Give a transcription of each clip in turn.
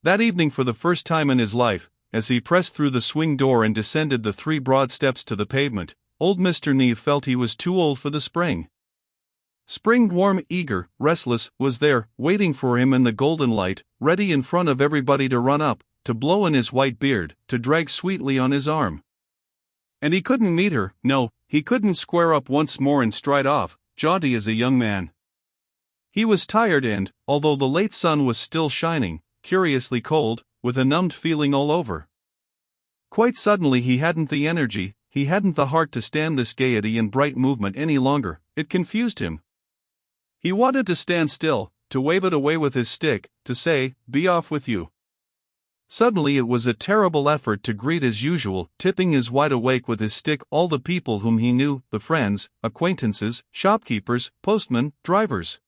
That evening, for the first time in his life, as he pressed through the swing door and descended the 3 broad steps to the pavement, old Mr. Neve felt he was too old for the spring. Spring, warm, eager, restless, was there, waiting for him in the golden light, ready in front of everybody to run up, to blow in his white beard, to drag sweetly on his arm. And he couldn't meet her, no, he couldn't square up once more and stride off, jaunty as a young man. He was tired and, although the late sun was still shining, curiously cold, with a numbed feeling all over. Quite suddenly he hadn't the energy, he hadn't the heart to stand this gaiety and bright movement any longer. It confused him. He wanted to stand still, to wave it away with his stick, to say, "Be off with you." Suddenly it was a terrible effort to greet as usual, tipping his wide awake with his stick all the people whom he knew, the friends, acquaintances, shopkeepers, postmen, drivers.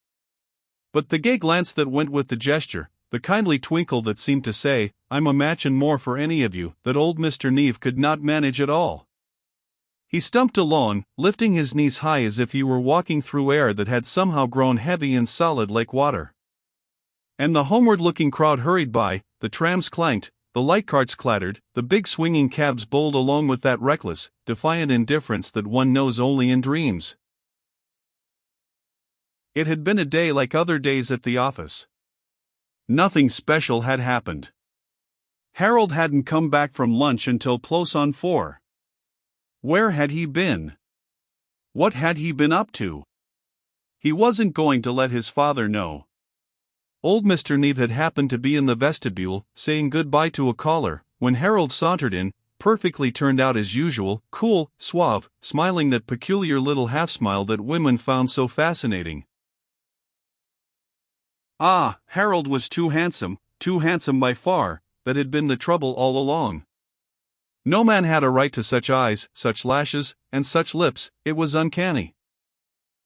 But the gay glance that went with the gesture, the kindly twinkle that seemed to say, "I'm a match and more for any of you," that old Mr. Neve could not manage at all. He stumped along, lifting his knees high as if he were walking through air that had somehow grown heavy and solid like water. And the homeward-looking crowd hurried by, the trams clanked, the light carts clattered, the big swinging cabs bowled along with that reckless, defiant indifference that one knows only in dreams. It had been a day like other days at the office. Nothing special had happened. Harold hadn't come back from lunch until close on 4. Where had he been? What had he been up to? He wasn't going to let his father know. Old Mr. Neve had happened to be in the vestibule, saying goodbye to a caller, when Harold sauntered in, perfectly turned out as usual, cool, suave, smiling that peculiar little half-smile that women found so fascinating. Ah, Harold was too handsome by far, that had been the trouble all along. No man had a right to such eyes, such lashes, and such lips, it was uncanny.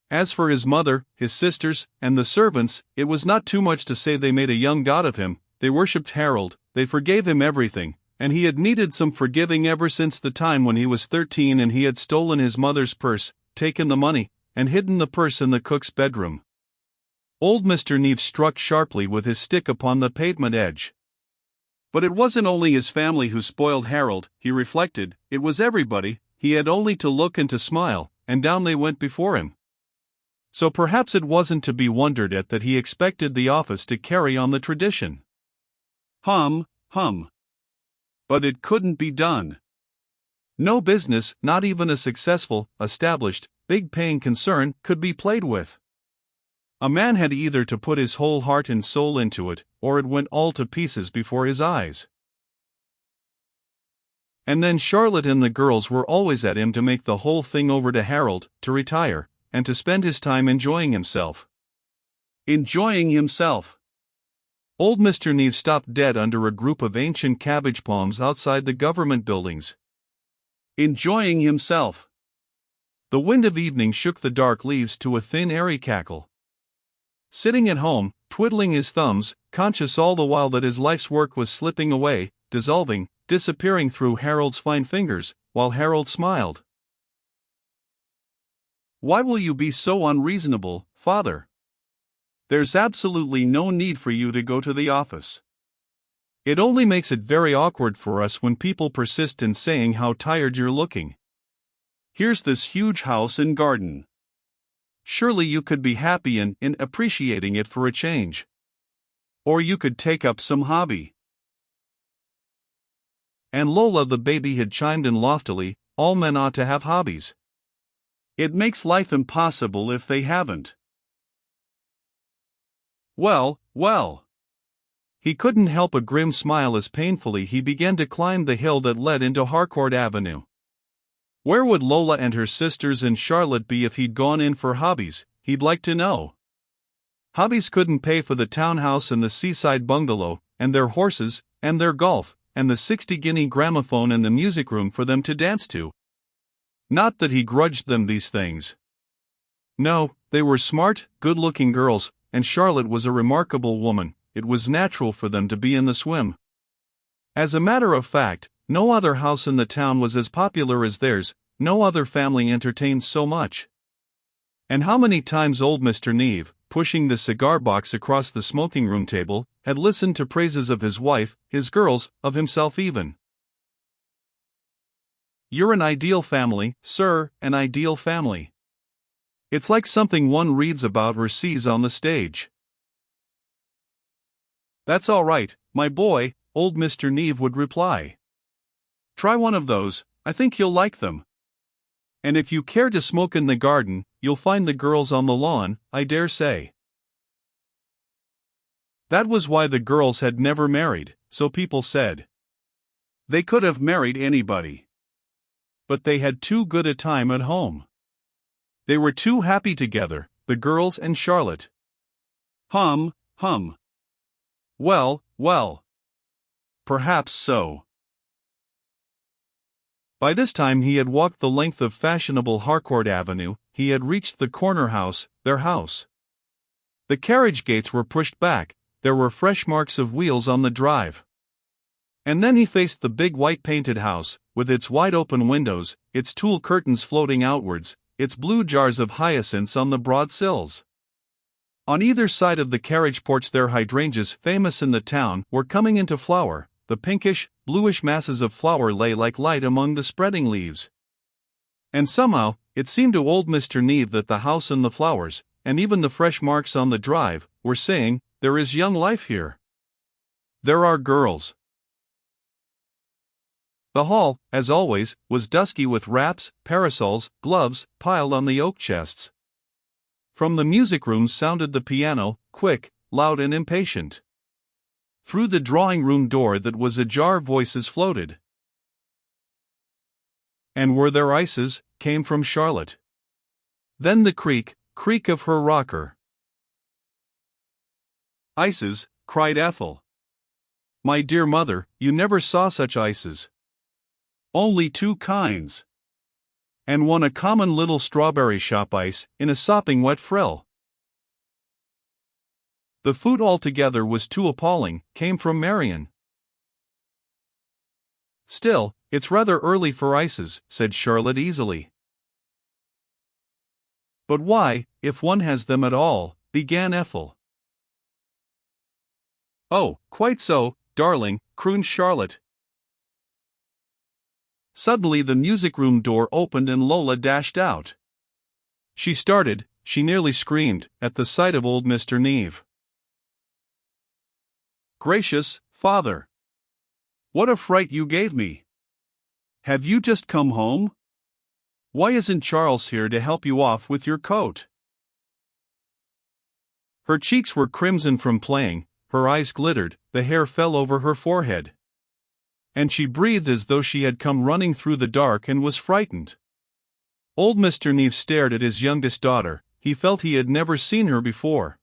As for his mother, his sisters, and the servants, it was not too much to say they made a young god of him. They worshipped Harold, they forgave him everything, and he had needed some forgiving ever since the time when he was 13 and he had stolen his mother's purse, taken the money, and hidden the purse in the cook's bedroom. Old Mr. Neve struck sharply with his stick upon the pavement edge. But it wasn't only his family who spoiled Harold, he reflected, it was everybody. He had only to look and to smile, and down they went before him. So perhaps it wasn't to be wondered at that he expected the office to carry on the tradition. Hum. But it couldn't be done. No business, not even a successful, established, big-paying concern, could be played with. A man had either to put his whole heart and soul into it, or it went all to pieces before his eyes. And then Charlotte and the girls were always at him to make the whole thing over to Harold, to retire, and to spend his time enjoying himself. Enjoying himself! Old Mr. Neve stopped dead under a group of ancient cabbage palms outside the government buildings. Enjoying himself! The wind of evening shook the dark leaves to a thin airy cackle. Sitting at home, twiddling his thumbs, conscious all the while that his life's work was slipping away, dissolving, disappearing through Harold's fine fingers, while Harold smiled. "Why will you be so unreasonable, father? There's absolutely no need for you to go to the office. It only makes it very awkward for us when people persist in saying how tired you're looking. Here's this huge house and garden. Surely you could be happy in appreciating it for a change. Or you could take up some hobby." And Lola the baby had chimed in loftily, "All men ought to have hobbies. It makes life impossible if they haven't." Well. He couldn't help a grim smile as painfully he began to climb the hill that led into Harcourt Avenue. Where would Lola and her sisters and Charlotte be if he'd gone in for hobbies, he'd like to know. Hobbies couldn't pay for the townhouse and the seaside bungalow, and their horses, and their golf, and the 60-guinea gramophone and the music room for them to dance to. Not that he grudged them these things. No, they were smart, good-looking girls, and Charlotte was a remarkable woman. It was natural for them to be in the swim. As a matter of fact, no other house in the town was as popular as theirs, no other family entertained so much. And how many times old Mr. Neve, pushing the cigar box across the smoking room table, had listened to praises of his wife, his girls, of himself even. "You're an ideal family, sir, an ideal family. It's like something one reads about or sees on the stage." "That's all right, my boy," old Mr. Neve would reply. "Try one of those, I think you'll like them. And if you care to smoke in the garden, you'll find the girls on the lawn, I dare say." That was why the girls had never married, so people said. They could have married anybody. But they had too good a time at home. They were too happy together, the girls and Charlotte. Hum. Well. Perhaps so. By this time he had walked the length of fashionable Harcourt Avenue, he had reached the corner house, their house. The carriage gates were pushed back, there were fresh marks of wheels on the drive. And then he faced the big white painted house, with its wide-open windows, its tulle curtains floating outwards, its blue jars of hyacinths on the broad sills. On either side of the carriage porch their hydrangeas, famous in the town, were coming into flower. The pinkish, bluish masses of flower lay like light among the spreading leaves. And somehow, it seemed to old Mr. Neve that the house and the flowers, and even the fresh marks on the drive, were saying, "There is young life here. There are girls." The hall, as always, was dusky with wraps, parasols, gloves, piled on the oak chests. From the music room sounded the piano, quick, loud and impatient. Through the drawing-room door that was ajar voices floated. "And were there ices?" came from Charlotte. Then the creak of her rocker. "Ices," cried Ethel. "My dear mother, you never saw such ices. Only two kinds. And one a common little strawberry shop ice, in a sopping wet frill." "The food altogether was too appalling," came from Marian. "Still, it's rather early for ices," said Charlotte easily. "But why, if one has them at all," began Ethel. "Oh, quite so, darling," crooned Charlotte. Suddenly the music-room door opened and Lola dashed out. She started, she nearly screamed, at the sight of old Mr. Neve. "Gracious, father! What a fright you gave me! Have you just come home? Why isn't Charles here to help you off with your coat?" Her cheeks were crimson from playing, her eyes glittered, the hair fell over her forehead. And she breathed as though she had come running through the dark and was frightened. Old Mr. Neve stared at his youngest daughter, he felt he had never seen her before.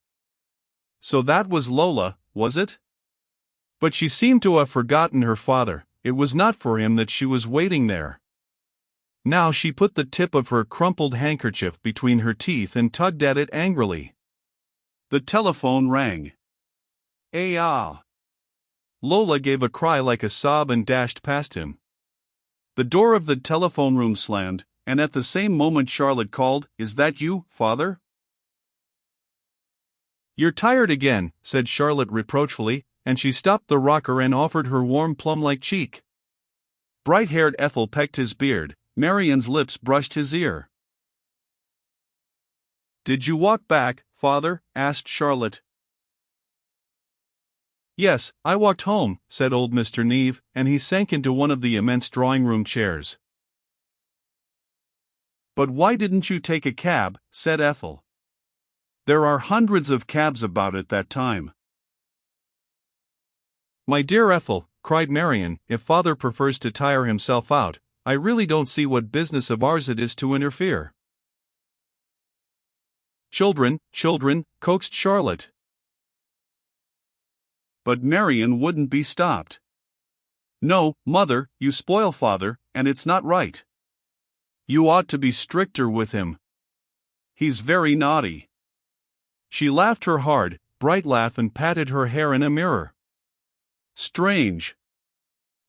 So that was Lola, was it? But she seemed to have forgotten her father, it was not for him that she was waiting there. Now she put the tip of her crumpled handkerchief between her teeth and tugged at it angrily. The telephone rang. Ah! Lola gave a cry like a sob and dashed past him. The door of the telephone room slammed, and at the same moment Charlotte called, "Is that you, father?" "You're tired again," said Charlotte reproachfully, and she stopped the rocker and offered her warm plum-like cheek. Bright-haired Ethel pecked his beard, Marian's lips brushed his ear. "Did you walk back, father?" asked Charlotte. "Yes, I walked home," said old Mr. Neve, and he sank into one of the immense drawing-room chairs. "But why didn't you take a cab?" said Ethel. "There are hundreds of cabs about at that time." "My dear Ethel," cried Marian, "if father prefers to tire himself out, I really don't see what business of ours it is to interfere." Children, coaxed Charlotte. But Marian wouldn't be stopped. "No, mother, you spoil father, and it's not right. You ought to be stricter with him. He's very naughty." She laughed her hard, bright laugh and patted her hair in a mirror. Strange.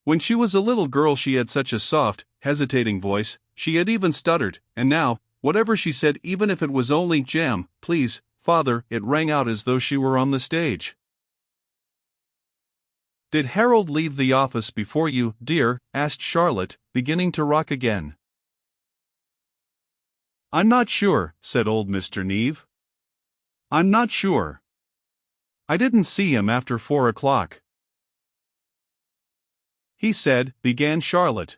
When she was a little girl she had such a soft, hesitating voice, she had even stuttered, and now, whatever she said, even if it was only "Jam, please, Father," it rang out as though she were on the stage. "Did Harold leave the office before you, dear?" asked Charlotte, beginning to rock again. "I'm not sure," said old Mr. Neave. "I'm not sure. I didn't see him after 4 o'clock. He said," began Charlotte.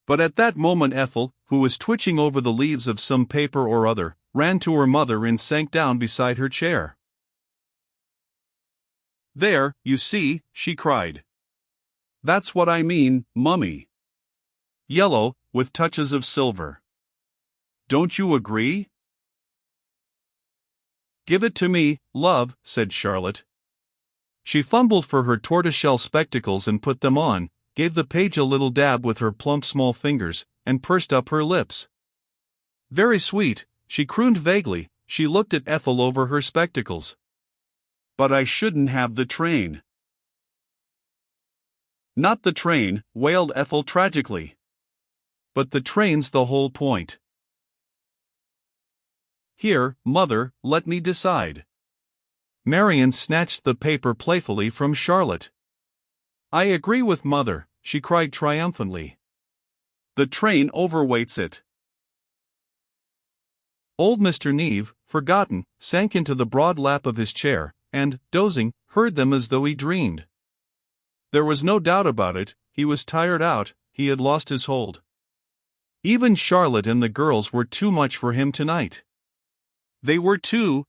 But at that moment Ethel, who was twitching over the leaves of some paper or other, ran to her mother and sank down beside her chair. "There, you see," she cried. "That's what I mean, Mummy. Yellow, with touches of silver. Don't you agree?" "Give it to me, love," said Charlotte. She fumbled for her tortoiseshell spectacles and put them on, gave the page a little dab with her plump small fingers, and pursed up her lips. "Very sweet," she crooned vaguely. She looked at Ethel over her spectacles. "But I shouldn't have the train." "Not the train," wailed Ethel tragically. "But the train's the whole point. Here, Mother, let me decide." Marian snatched the paper playfully from Charlotte. "I agree with Mother," she cried triumphantly. "The train overweights it." Old Mr. Neave, forgotten, sank into the broad lap of his chair, and, dozing, heard them as though he dreamed. There was no doubt about it, he was tired out, he had lost his hold. Even Charlotte and the girls were too much for him tonight. They were too.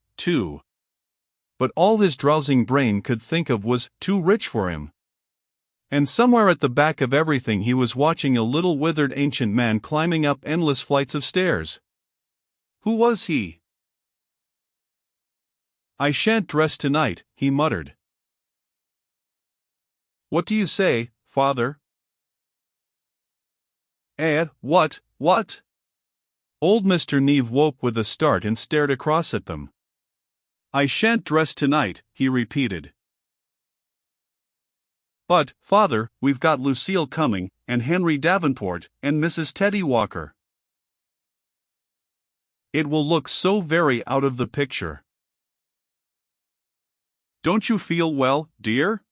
But all his drowsing brain could think of was too rich for him. And somewhere at the back of everything he was watching a little withered ancient man climbing up endless flights of stairs. Who was he? "I shan't dress tonight," he muttered. "What do you say, Father?" What? Old Mr. Neave woke with a start and stared across at them. "I shan't dress tonight," he repeated. "But, Father, we've got Lucille coming, and Henry Davenport, and Mrs. Teddy Walker. It will look so very out of the picture." "Don't you feel well, dear?"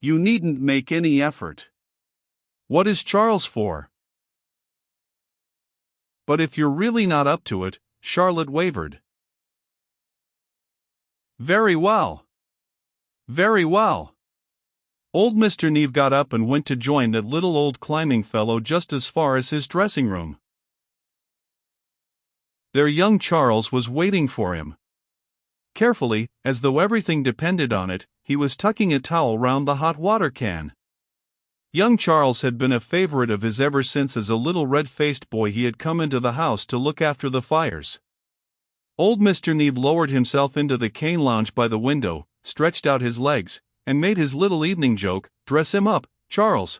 "You needn't make any effort. What is Charles for?" "But if you're really not up to it," Charlotte wavered. Very well. Old Mr. Neave got up and went to join that little old climbing fellow just as far as his dressing room. Their young Charles was waiting for him. Carefully, as though everything depended on it, he was tucking a towel round the hot water can. Young Charles had been a favorite of his ever since as a little red-faced boy he had come into the house to look after the fires. Old Mr. Neave lowered himself into the cane lounge by the window, stretched out his legs, and made his little evening joke, "Dress him up, Charles."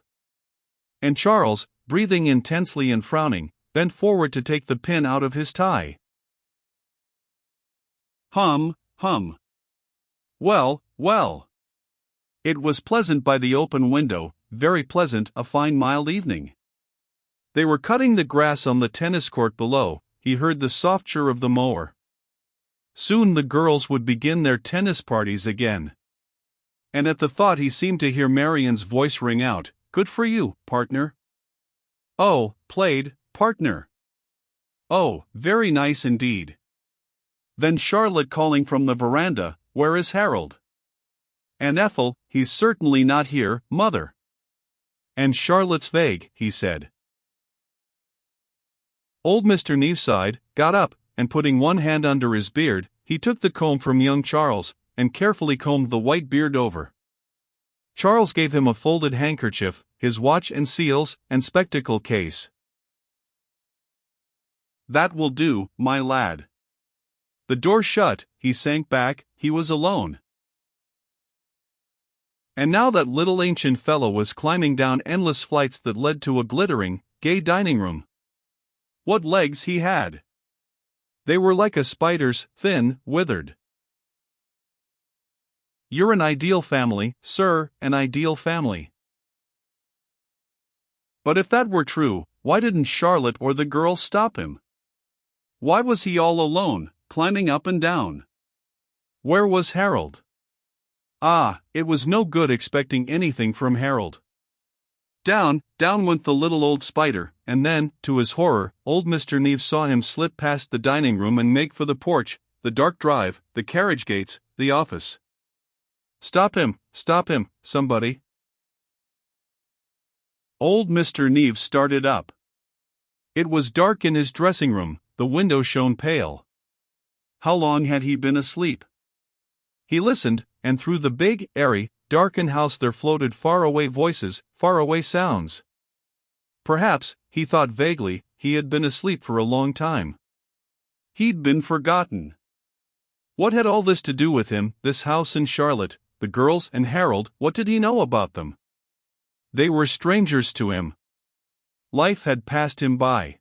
And Charles, breathing intensely and frowning, bent forward to take the pin out of his tie. Hum. Well. It was pleasant by the open window, very pleasant, a fine mild evening. They were cutting the grass on the tennis court below. He heard the soft chirr of the mower. Soon the girls would begin their tennis parties again. And at the thought he seemed to hear Marian's voice ring out, "Good for you, partner." Oh, played, partner. Oh, very nice indeed. Then Charlotte calling from the veranda, "Where is Harold?" And Ethel, "He's certainly not here, Mother." And Charlotte's vague, "He said." Old Mr. Neave sighed, got up, and putting one hand under his beard, he took the comb from young Charles, and carefully combed the white beard over. Charles gave him a folded handkerchief, his watch and seals, and spectacle case. "That will do, my lad." The door shut, he sank back, he was alone. And now that little ancient fellow was climbing down endless flights that led to a glittering, gay dining room. What legs he had! They were like a spider's, thin, withered. "You're an ideal family, sir, an ideal family." But if that were true, why didn't Charlotte or the girls stop him? Why was he all alone, climbing up and down? Where was Harold? Ah, it was no good expecting anything from Harold. Down, down went the little old spider, and then, to his horror, old Mr. Neave saw him slip past the dining room and make for the porch, the dark drive, the carriage gates, the office. Stop him, somebody. Old Mr. Neave started up. It was dark in his dressing room, the window shone pale. How long had he been asleep? He listened, and through the big, airy, darkened house there floated far-away voices, far-away sounds. Perhaps, he thought vaguely, he had been asleep for a long time. He'd been forgotten. What had all this to do with him, this house and Charlotte, the girls and Harold? What did he know about them? They were strangers to him. Life had passed him by.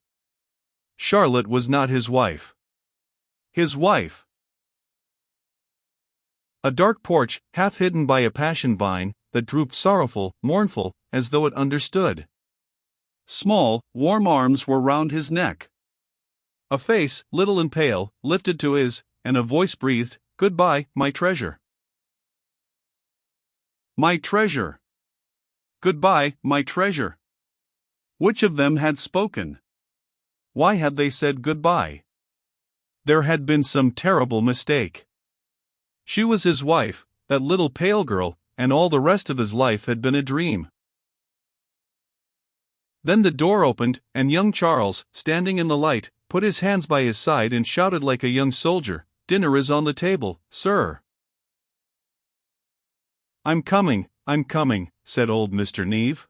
Charlotte was not his wife. His wife. A dark porch, half hidden by a passion vine, that drooped sorrowful, mournful, as though it understood. Small, warm arms were round his neck. A face, little and pale, lifted to his, and a voice breathed, "Goodbye, my treasure." My treasure. Goodbye, my treasure. Which of them had spoken? Why had they said goodbye? There had been some terrible mistake. She was his wife, that little pale girl, and all the rest of his life had been a dream. Then the door opened, and young Charles, standing in the light, put his hands by his side and shouted like a young soldier, "Dinner is on the table, sir." I'm coming, said old Mr. Neave.